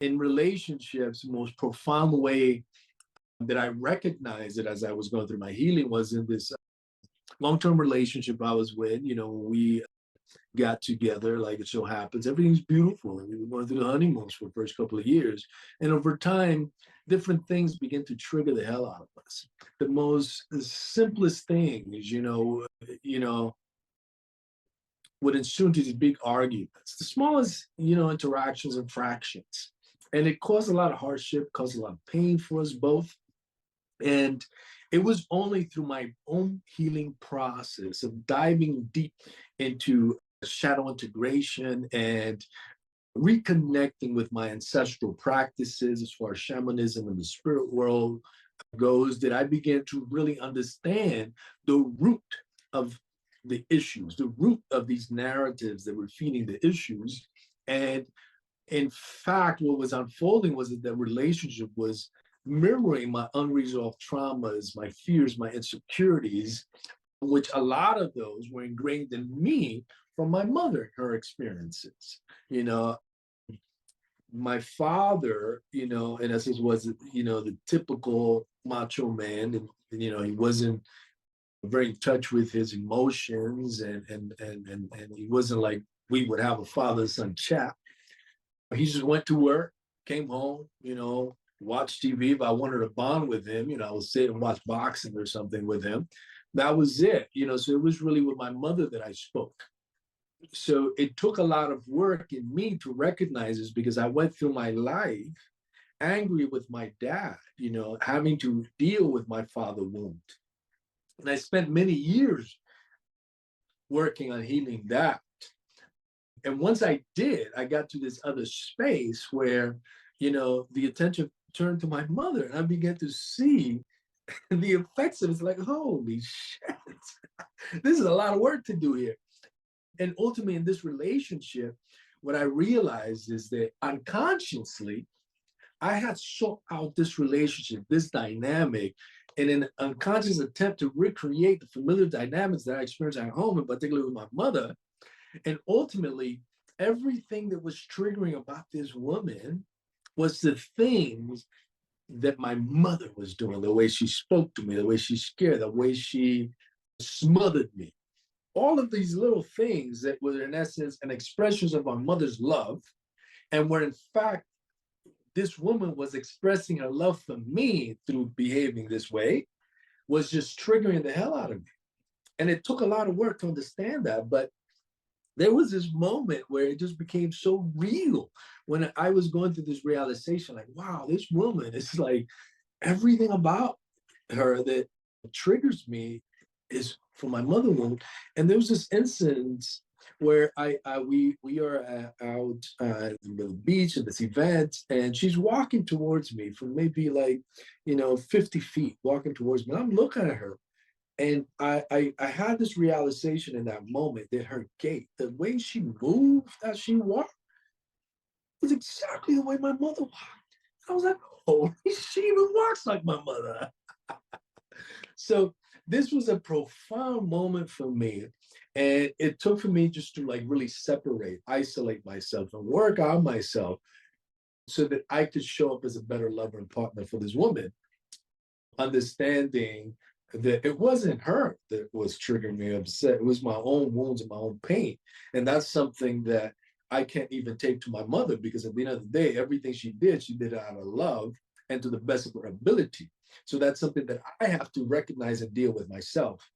in relationships, the most profound way that I recognized it as I was going through my healing was in this long-term relationship I was with. When we got together, like it so happens, everything's beautiful. And we were going through the honeymoons for the first couple of years. And over time, different things begin to trigger the hell out of us. The simplest things, would ensue into these big arguments, the smallest, interactions and fractions. And it caused a lot of hardship, caused a lot of pain for us both. And it was only through my own healing process of diving deep into shadow integration and reconnecting with my ancestral practices as far as shamanism and the spirit world goes, that I began to really understand the root of the issues, the root of these narratives that were feeding the issues. And in fact, what was unfolding was that the relationship was mirroring my unresolved traumas, my fears, my insecurities, which a lot of those were ingrained in me from my mother, her experiences. My father, in essence, was, the typical macho man, and he wasn't very in touch with his emotions, and he wasn't like we would have a father-son chat. He just went to work, came home, watched TV. If I wanted to bond with him, I would sit and watch boxing or something with him. That was it, so it was really with my mother that I spoke. So it took a lot of work in me to recognize this, because I went through my life angry with my dad, having to deal with my father wound. And I spent many years working on healing that. And once I did, I got to this other space where, the attention turned to my mother, and I began to see the effects of it. It's like, holy shit, this is a lot of work to do here. And ultimately, in this relationship, what I realized is that unconsciously, I had sought out this relationship, this dynamic, in an unconscious attempt to recreate the familiar dynamics that I experienced at home, and particularly with my mother. And ultimately, everything that was triggering about this woman was the things that my mother was doing, the way she spoke to me, the way she scared, the way she smothered me. All of these little things that were, in essence, an expressions of my mother's love, and where, in fact, this woman was expressing her love for me through behaving this way, was just triggering the hell out of me. And it took a lot of work to understand that, but there was this moment where it just became so real when I was going through this realization, like, wow, this woman is like, everything about her that triggers me is from my mother wound. And there was this instance where we are out in the beach at this event, and she's walking towards me from maybe like 50 feet, walking towards me. I'm looking at her, and I had this realization in that moment that her gait, the way she moved as she walked, was exactly the way my mother walked. I was like, oh, she even walks like my mother. So this was a profound moment for me. And it took for me just to like really separate, isolate myself, and work on myself so that I could show up as a better lover and partner for this woman, understanding that it wasn't her that was triggering me upset. It was my own wounds and my own pain. And that's something that I can't even take to my mother, because at the end of the day, everything she did out of love and to the best of her ability. So that's something that I have to recognize and deal with myself.